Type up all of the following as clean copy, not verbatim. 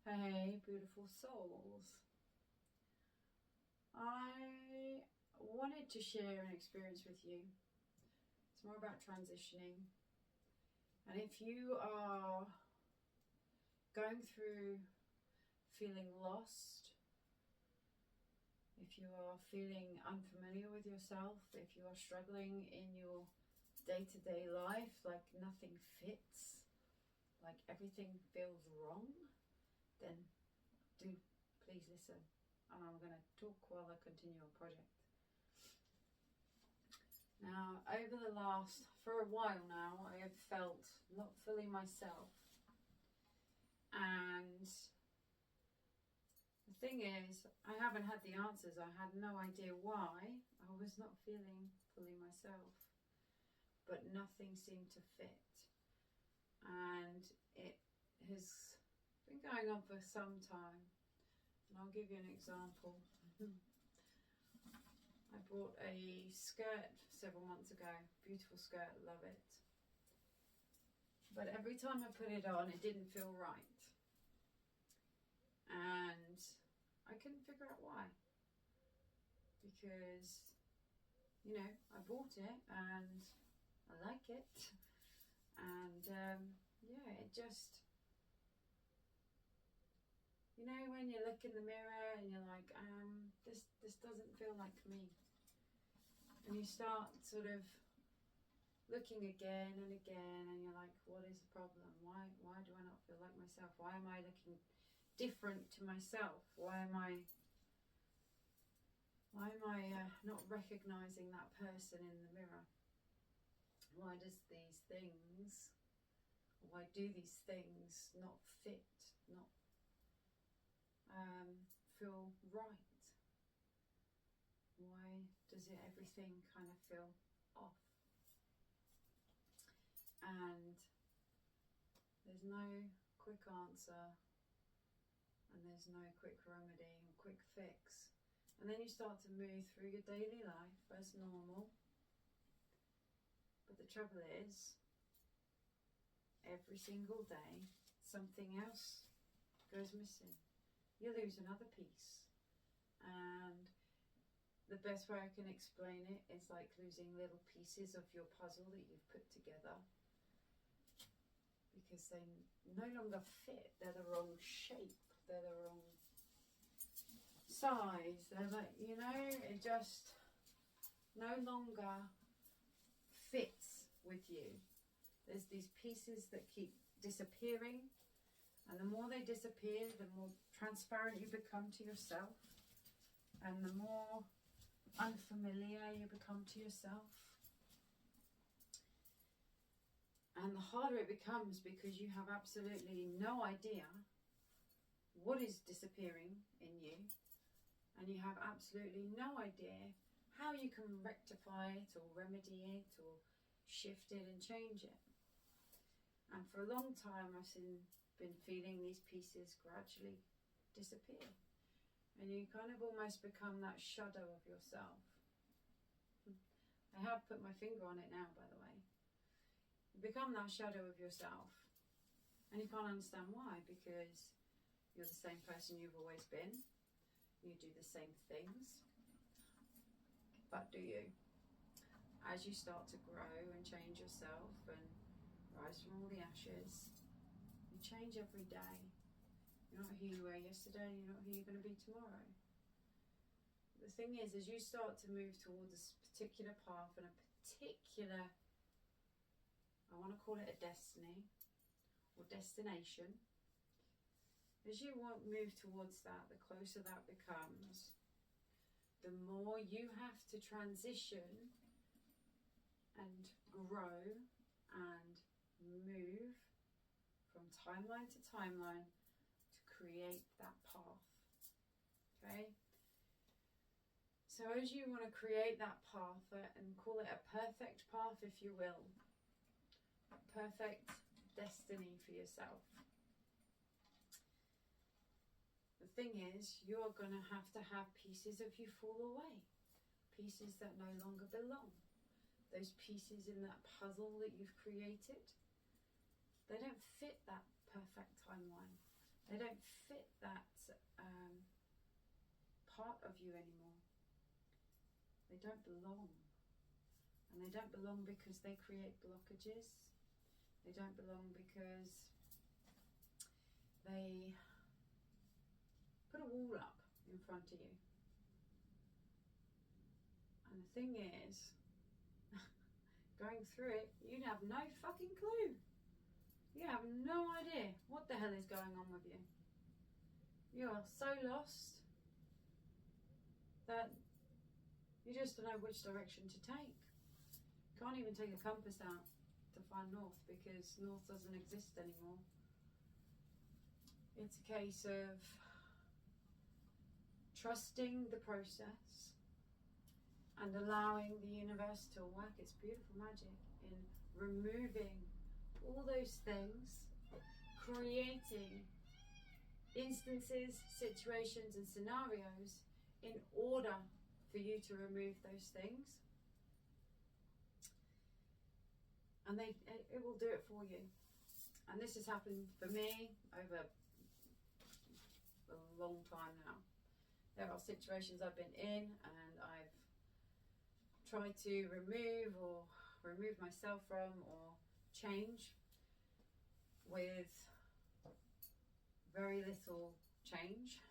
Hey, beautiful souls. I wanted to share an experience with you. It's more about transitioning. And if you are going through feeling lost, if you are feeling unfamiliar with yourself, if you are struggling in your day-to-day life, like nothing fits, like everything feels wrong, then do please listen. And I'm going to talk while I continue our project. Now, for a while now, I have felt not fully myself. And the thing is, I haven't had the answers. I had no idea why I was not feeling fully myself. But nothing seemed to fit. And it has been going on for some time. And I'll give you an example. I bought a skirt several months ago. Beautiful skirt, love it. But every time I put it on, it didn't feel right. And I couldn't figure out why. Because, I bought it and I like it. And, it just... when you look in the mirror and you're like, this doesn't feel like me. And you start sort of looking again and again and you're like, what is the problem? Why do I not feel like myself? Why am I looking different to myself? Why am I not recognizing that person in the mirror? Why do these things not fit, not feel right? Why does everything kind of feel off? And there's no quick answer and there's no quick remedy and quick fix. And then you start to move through your daily life as normal. But the trouble is, every single day, something else goes missing. You lose another piece. And the best way I can explain it is like losing little pieces of your puzzle that you've put together. Because they no longer fit. They're the wrong shape. They're the wrong size. They're like, it just no longer fits with you. There's these pieces that keep disappearing. And the more they disappear, the more transparent you become to yourself. And the more unfamiliar you become to yourself. And the harder it becomes because you have absolutely no idea what is disappearing in you. And you have absolutely no idea how you can rectify it or remedy it or shift it and change it. And for a long time I've been feeling these pieces gradually disappear. And you kind of almost become that shadow of yourself. I have put my finger on it now, by the way. You become that shadow of yourself. And you can't understand why, because you're the same person you've always been. You do the same things. But do you? As you start to grow and change yourself and rise from all the ashes, you change every day. You're not who you were yesterday, you're not who you're going to be tomorrow. The thing is, as you start to move towards this particular path and a particular, I want to call it a destiny or destination, as you move towards that, the closer that becomes, the more you have to transition and grow and move from timeline to timeline to create that path. Okay? So as you want to create that path and call it a perfect path, if you will, a perfect destiny for yourself. The thing is, you're going to have pieces of you fall away. Pieces that no longer belong. Those pieces in that puzzle that you've created, they don't fit that perfect timeline. They don't fit that part of you anymore. They don't belong. And they don't belong because they create blockages. They don't belong because they put a wall up in front of you. And the thing is, going through it, you'd have no fucking clue. You have no idea what the hell is going on with you. You are so lost that you just don't know which direction to take. Can't even take a compass out to find north because north doesn't exist anymore. It's a case of trusting the process and allowing the universe to work its beautiful magic in removing all those things, creating instances, situations and scenarios in order for you to remove those things. And it will do it for you. And this has happened for me over a long time now. There are situations I've been in and I've tried to remove myself from or change with very little change.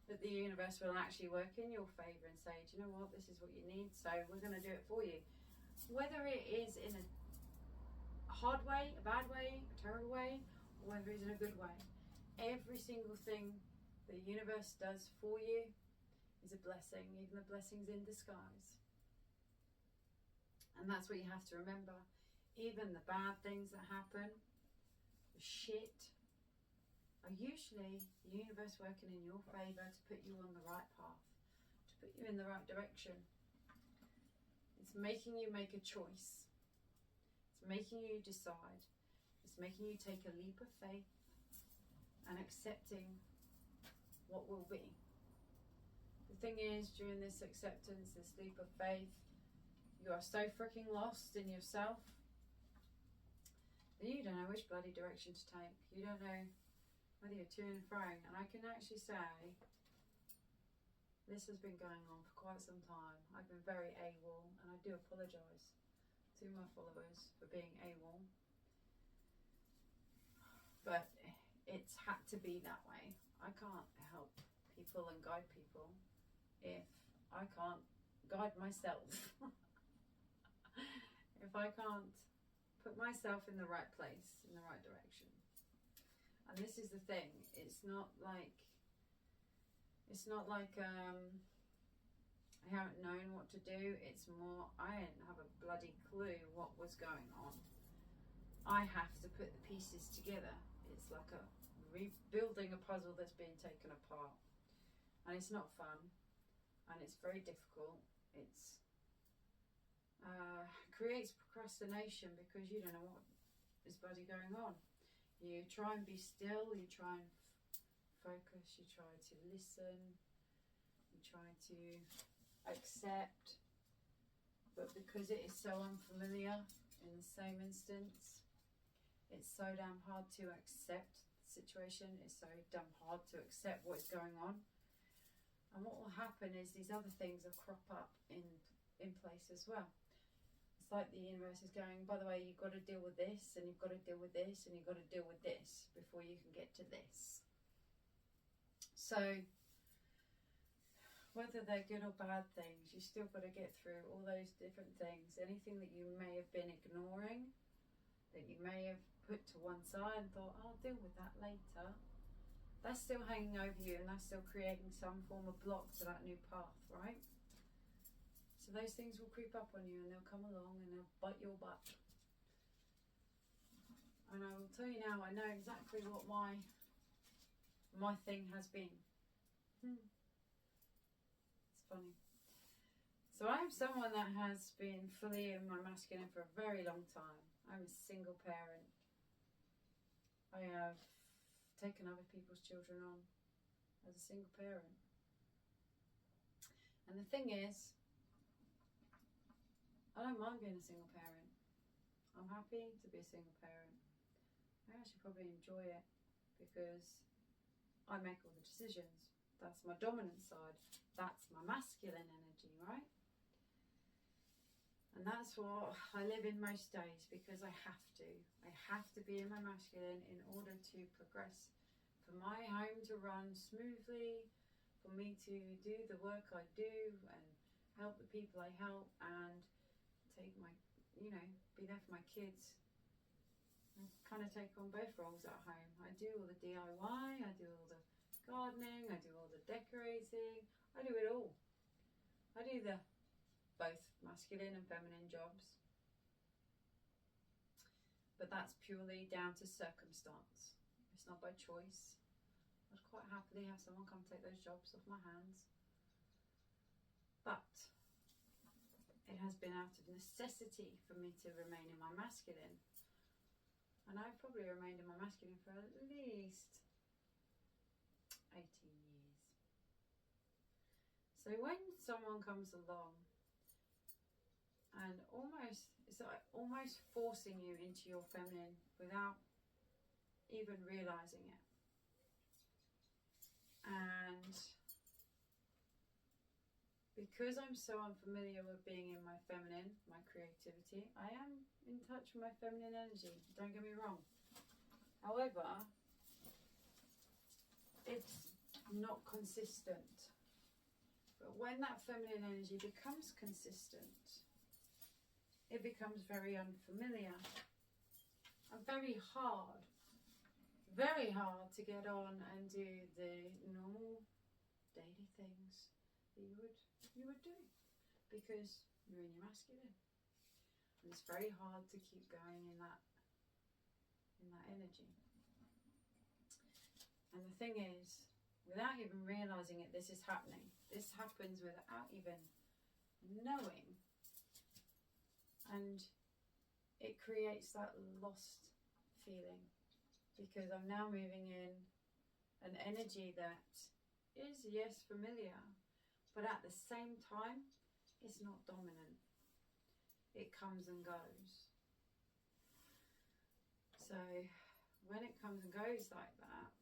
That the universe will actually work in your favour and say, do you know what, this is what you need, so we're going to do it for you. Whether it is in a hard way, a bad way, a terrible way, or whether it's in a good way, every single thing the universe does for you is a blessing, even the blessings in disguise. And that's what you have to remember. Even the bad things that happen, the shit, are usually the universe working in your favour to put you on the right path, to put you in the right direction. It's making you make a choice. It's making you decide. It's making you take a leap of faith and accepting what will be. The thing is, during this acceptance, this leap of faith, you are so freaking lost in yourself that you don't know which bloody direction to take. You don't know whether you're to and froing. And I can actually say this has been going on for quite some time. I've been very AWOL, and I do apologise to my followers for being AWOL. But it's had to be that way. I can't help people and guide people if I can't guide myself. If I can't put myself in the right place, in the right direction. And this is the thing, it's not like I haven't known what to do. It's more, I didn't have a bloody clue what was going on. I have to put the pieces together. It's like a rebuilding a puzzle that's being taken apart. And it's not fun. And it's very difficult. It's creates procrastination because you don't know what is bloody going on. You try and be still, you try and focus, you try to listen, you try to accept, but because it is so unfamiliar in the same instance, it's so damn hard to accept the situation, it's so damn hard to accept what is going on. And what will happen is these other things will crop up in place as well. It's like the universe is going, by the way, you've got to deal with this, and you've got to deal with this, and you've got to deal with this before you can get to this. So whether they're good or bad things, you still got to get through all those different things. Anything that you may have been ignoring, that you may have put to one side and thought, I'll deal with that later, that's still hanging over you, and that's still creating some form of block to that new path, right? So those things will creep up on you, and they'll come along and they'll bite your butt. And I will tell you now, I know exactly what my thing has been. It's funny. So I'm someone that has been fully in my masculine for a very long time. I'm a single parent. I have taken other people's children on as a single parent. And the thing is, I don't mind being a single parent. I'm happy to be a single parent. I actually probably enjoy it because I make all the decisions. That's my dominant side. That's my masculine energy, right? And that's what I live in most days, because I have to. I have to be in my masculine in order to progress, for my home to run smoothly, for me to do the work I do and help the people I help, and take my, be there for my kids. I kind of take on both roles at home. I do all the DIY, I do all the gardening, I do all the decorating, I do it all. I do the both masculine and feminine jobs. But that's purely down to circumstance. It's not by choice. I'd quite happily have someone come take those jobs off my hands. But it has been out of necessity for me to remain in my masculine. And I've probably remained in my masculine for at least 18 years. So when someone comes along and it's like almost forcing you into your feminine without even realizing it, and because I'm so unfamiliar with being in my feminine, my creativity, I am in touch with my feminine energy, don't get me wrong. However, it's not consistent. But when that feminine energy becomes consistent, it becomes very unfamiliar and very hard to get on and do the normal daily things that you would do, because you're in your masculine, and it's very hard to keep going in that energy. And the thing is, without even realizing it, this is happening. This happens without even knowing, and it creates that lost feeling, because I'm now moving in an energy that is, yes, familiar, but at the same time, it's not dominant. It comes and goes. So when it comes and goes like that,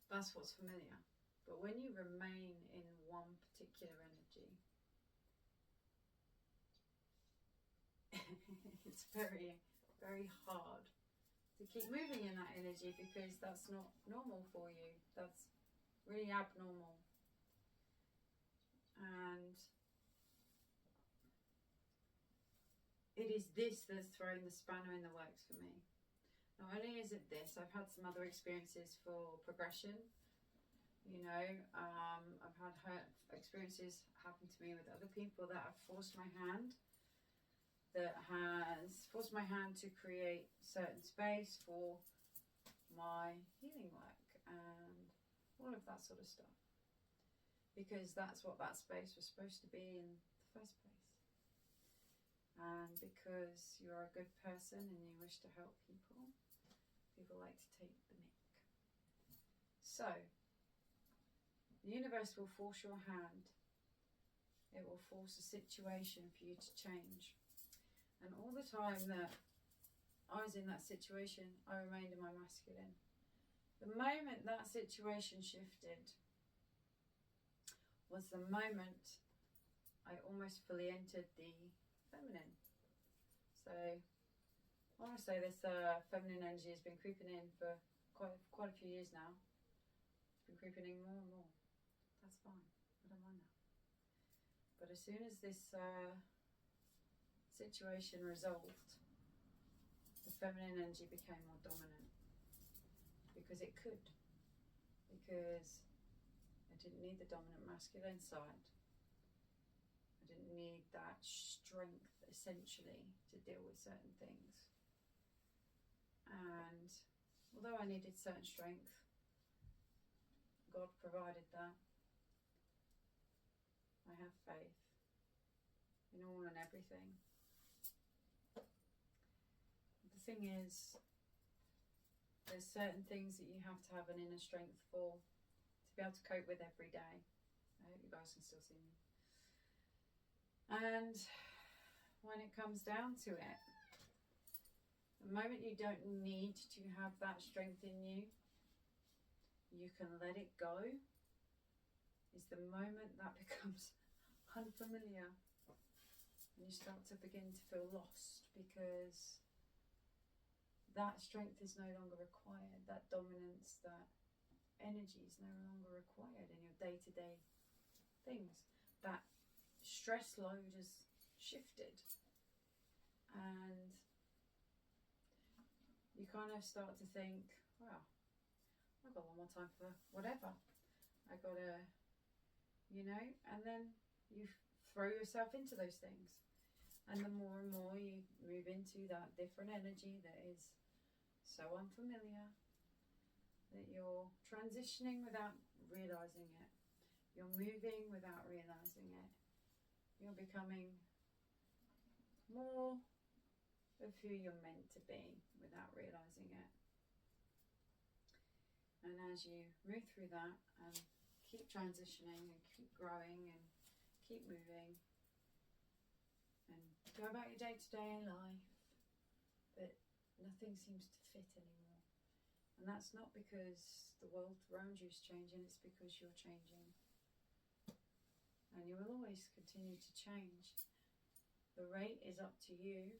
that's what's familiar. But when you remain in one particular energy, it's very, very hard to keep moving in that energy, because that's not normal for you. That's really abnormal. And it is this that's throwing the spanner in the works for me. Not only is it this, I've had some other experiences for progression. I've had hurt experiences happen to me with other people that have forced my hand, to create certain space for my healing work and all of that sort of stuff, because that's what that space was supposed to be in the first place. And because you're a good person and you wish to help people, people like to take the mick. So the universe will force your hand. It will force a situation for you to change. And all the time that I was in that situation, I remained in my masculine. The moment that situation shifted was the moment I almost fully entered the feminine. So I want to say this feminine energy has been creeping in for quite a few years now. It's been creeping in more and more. That's fine. I don't mind that. But as soon as this situation resolved, the feminine energy became more dominant, because it could. Because I didn't need the dominant masculine side. I didn't need that strength, essentially, to deal with certain things. And although I needed certain strength, God provided that. I have faith in all and everything. The thing is, there's certain things that you have to have an inner strength for, to be able to cope with every day. I hope you guys can still see me. And when it comes down to it, The moment you don't need to have that strength in you, you can let it go, is the moment that becomes unfamiliar. And you start to begin to feel lost because that strength is no longer required. That dominance, that energy is no longer required in your day-to-day things. That stress load has shifted. And you kind of start to think, wow, I've got one more time for whatever. I gotta, you know, and then you throw yourself into those things. And the more and more you move into that different energy that is so unfamiliar, that you're transitioning without realizing it. You're moving without realizing it. You're becoming more of who you're meant to be without realizing it. And as you move through that and keep transitioning and keep growing and keep moving and go about your day-to-day life, but nothing seems to fit anymore. And that's not because the world around you is changing, it's because you're changing. And you will always continue to change. The rate is up to you,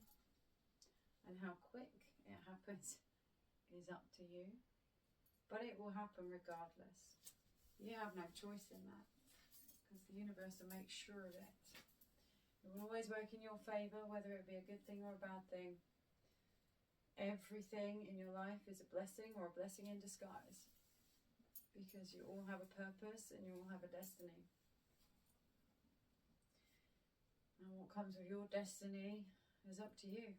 and how quick it happens is up to you. But it will happen regardless. You have no choice in that, because the universe will make sure of it. It will always work in your favour, whether it be a good thing or a bad thing. Everything in your life is a blessing or a blessing in disguise, because you all have a purpose and you all have a destiny. And what comes with your destiny is up to you.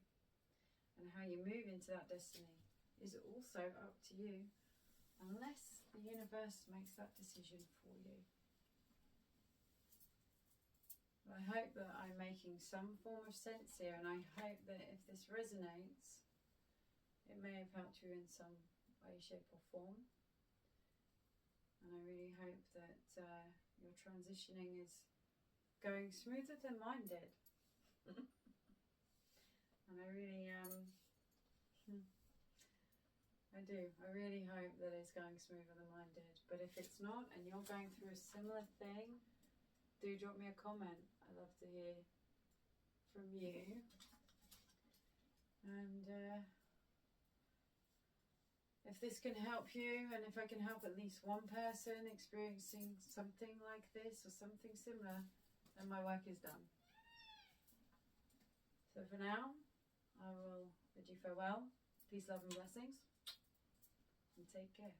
And how you move into that destiny is also up to you, unless the universe makes that decision for you. But I hope that I'm making some form of sense here, and I hope that if this resonates, it may have helped you in some way, shape or form. And I really hope that your transitioning is going smoother than mine did. And I really I do. I really hope that it's going smoother than mine did. But if it's not, and you're going through a similar thing, do drop me a comment. I'd love to hear from you. And if this can help you, and if I can help at least one person experiencing something like this or something similar, then my work is done. So for now, I will bid you farewell. Peace, love and blessings. And take care.